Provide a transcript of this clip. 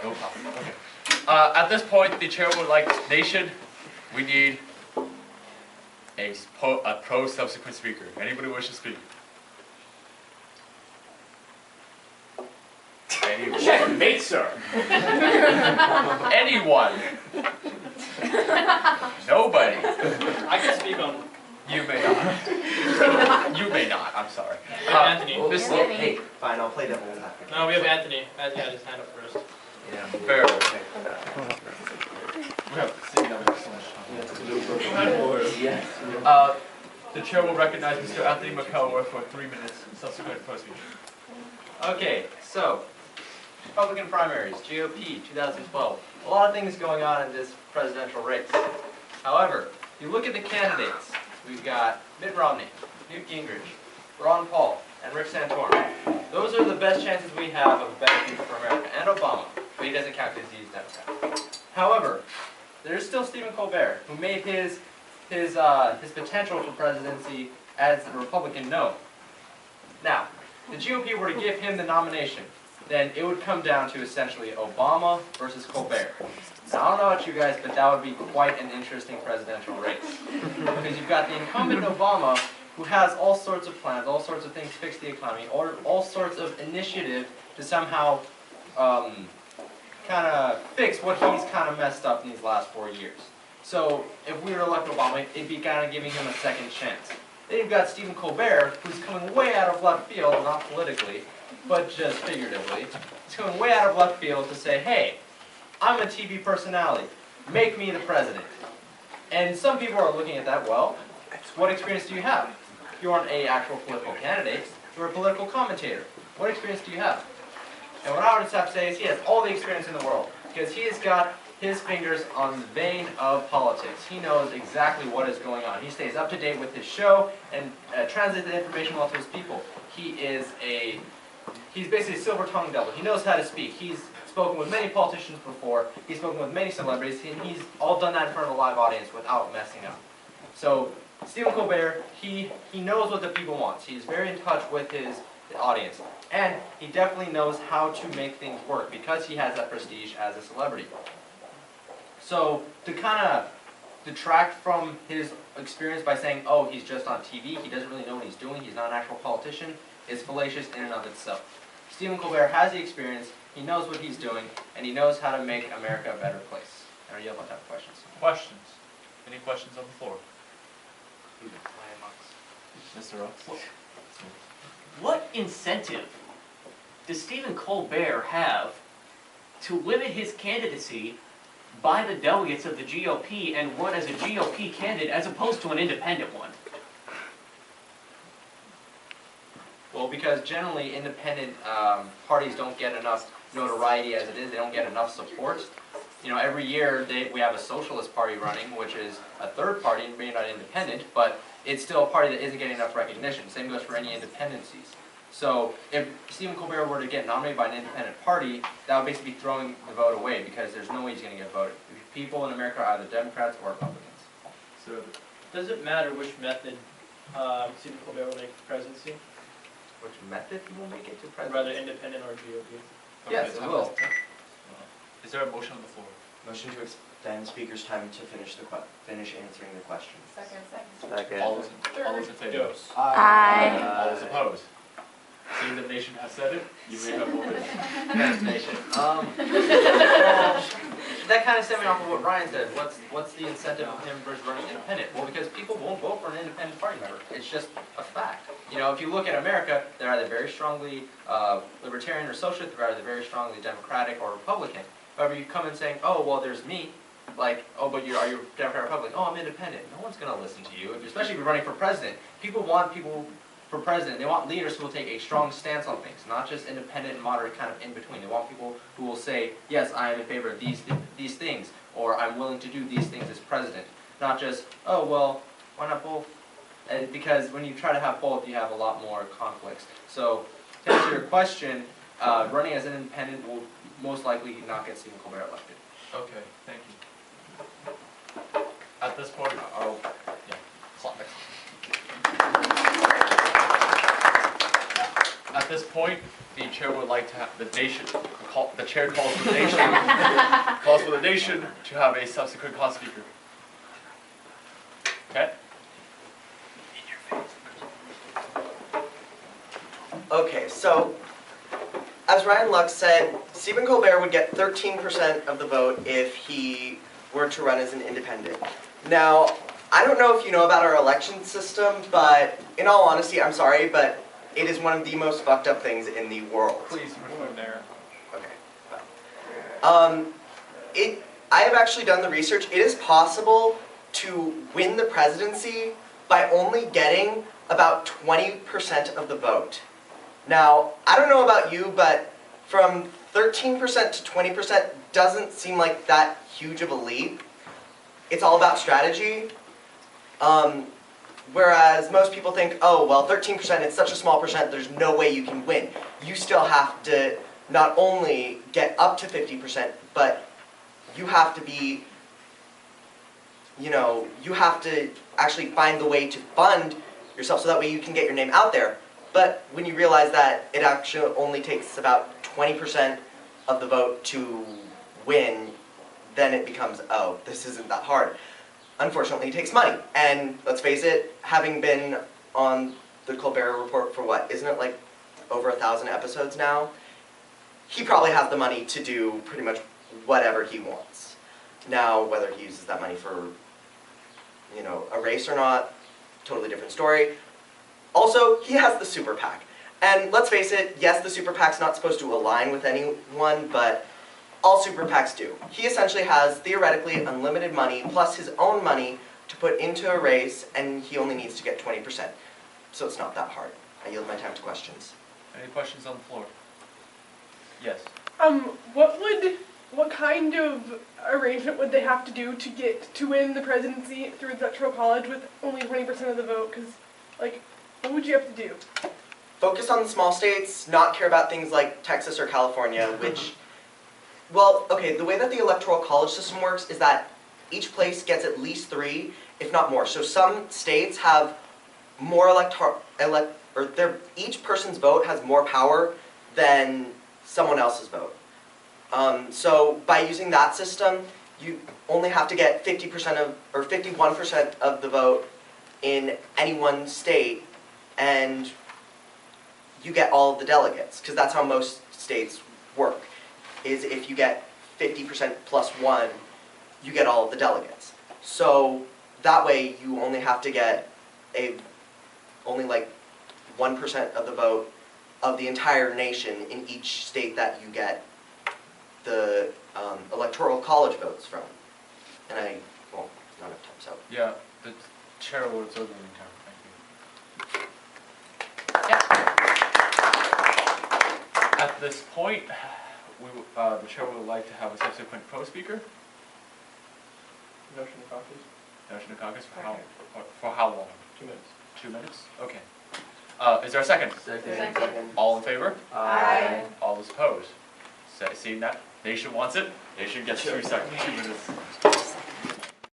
No problem. Okay. At this point, the chair would like, we need a pro-subsequent speaker. Anybody wish to speak? Anyone? Checkmate, sir. Anyone? Nobody. I can speak on. You may not. You may not. I'm sorry. Anthony. Hey, fine, I'll play devil's advocate. No, we have Anthony. Anthony had his hand up first. Yeah. Fair. Yes. The chair will recognize Mr. Anthony McKelroy for 3 minutes. Subsequent proceed. Okay, so Republican primaries, GOP 2012. A lot of things going on in this presidential race. However, if you look at the candidates, we've got Mitt Romney, Newt Gingrich, Ron Paul, and Rick Santorum. Those are the best chances we have of a better future for America. And Obama, but he doesn't count because he's Democrat. However, there's still Stephen Colbert, who made his potential for presidency as a Republican known. Now, if the GOP were to give him the nomination, then it would come down to essentially Obama versus Colbert. Now, I don't know about you guys, but that would be quite an interesting presidential race. Because you've got the incumbent Obama, who has all sorts of plans, all sorts of things to fix the economy, or all sorts of initiative to somehow kind of fix what he's kind of messed up in these last 4 years. So if we were to elect Obama, it'd be kind of giving him a second chance. Then you've got Stephen Colbert, who's coming way out of left field, not politically, but just figuratively. He's coming way out of left field to say, hey, I'm a TV personality. Make me the president. And some people are looking at that, well, what experience do you have? You aren't an actual political candidate. You're a political commentator. What experience do you have? And what I would just have to say is he has all the experience in the world, because he has got his fingers on the vein of politics. He knows exactly what is going on. He stays up to date with his show and translates the information well to his people. He's basically a silver-tongued devil. He knows how to speak. He's spoken with many politicians before. He's spoken with many celebrities, and he's all done that in front of a live audience without messing up. So Stephen Colbert, he knows what the people want. He's very in touch with his audience. And he definitely knows how to make things work because he has that prestige as a celebrity. So to kind of detract from his experience by saying, oh, he's just on TV, he doesn't really know what he's doing, he's not an actual politician, is fallacious in and of itself. Stephen Colbert has the experience, he knows what he's doing, and he knows how to make America a better place. And are you about to have questions? Questions? Any questions on the floor? Mr. Rocks? What incentive does Stephen Colbert have to limit his candidacy by the delegates of the GOP and run as a GOP candidate as opposed to an independent one? Well, because generally independent parties don't get enough notoriety as it is. They don't get enough support. You know, every year we have a socialist party running, which is a third party, maybe not independent, but it's still a party that isn't getting enough recognition. Same goes for any independencies. So if Stephen Colbert were to get nominated by an independent party, that would basically be throwing the vote away because there's no way he's going to get voted. People in America are either Democrats or Republicans. So does it matter which method Stephen Colbert will make the presidency? Which method he will make it to presidency? Rather independent or GOP? Yes, it will. Is there a motion on the floor? Motion to extend speaker's time to finish answering the questions. Second. All those in favor? Yes. Aye. All those opposed? Seeing the nation has said it, you may have voted. Yes, nation. That kind of stemming off of what Ryan said. What's the incentive of him versus running independent? Well, because people won't vote for an independent party member. It's just a fact. You know, if you look at America, they're either very strongly libertarian or socialist, they're either very strongly Democratic or Republican. However, you come in saying, oh, well, there's me. Like, oh, but are you Democrat or Republican? Oh, I'm independent. No one's going to listen to you, especially if you're running for president. People want people for president. They want leaders who will take a strong stance on things, not just independent and moderate kind of in between. They want people who will say, yes, I am in favor of these things, or I'm willing to do these things as president. Not just, oh, well, why not both? Because when you try to have both, you have a lot more conflicts. So to answer your question, running as an independent will most likely not get Stephen Colbert elected. Okay, thank you. At this point, At this point, the chair would like to have the chair calls for the nation, to have a subsequent call speaker. Okay? Okay, so as Ryan Lux said, Stephen Colbert would get 13% of the vote if he were to run as an independent. Now, I don't know if you know about our election system, but in all honesty, I'm sorry, but it is one of the most fucked up things in the world. Please move there. Okay. I have actually done the research. It is possible to win the presidency by only getting about 20% of the vote. Now, I don't know about you, but from 13% to 20% doesn't seem like that huge of a leap. It's all about strategy. Whereas most people think, oh, well, 13%, it's such a small percent, there's no way you can win. You still have to not only get up to 50%, but you have to be, you have to actually find the way to fund yourself so that way you can get your name out there. But when you realize that it actually only takes about 20% of the vote to win, then it becomes, oh, this isn't that hard. Unfortunately, it takes money. And let's face it, having been on the Colbert Report for what, isn't it like over 1,000 episodes now? He probably has the money to do pretty much whatever he wants. Now, whether he uses that money for, a race or not, totally different story. Also, he has the super PAC. And let's face it, yes, the super PAC's not supposed to align with anyone, but all super PACs do. He essentially has, theoretically, unlimited money, plus his own money to put into a race, and he only needs to get 20%. So it's not that hard. I yield my time to questions. Any questions on the floor? Yes. What kind of arrangement would they have to do to win the presidency through the Electoral College with only 20% of the vote? Because, what would you have to do? Focus on the small states, not care about things like Texas or California, which, well, okay, the way that the Electoral College system works is that each place gets at least 3, if not more. So some states have more each person's vote has more power than someone else's vote. So by using that system, you only have to get 51% of the vote in any one state, and you get all of the delegates, because that's how most states work, is if you get 50% plus 1, you get all of the delegates. So that way you only have to get only 1% of the vote of the entire nation in each state that you get the Electoral College votes from. And not enough time, so. Yeah, the chair will observe the meantime. Thank you. At this point, the chair would like to have a subsequent pro-speaker. Motion to caucus. Motion to caucus for how long? 2 minutes. 2 minutes? Okay. Is there a second? Second. All in favor? Aye. All those opposed? Seeing that, nation wants it. Nation gets 2 seconds, 2 minutes.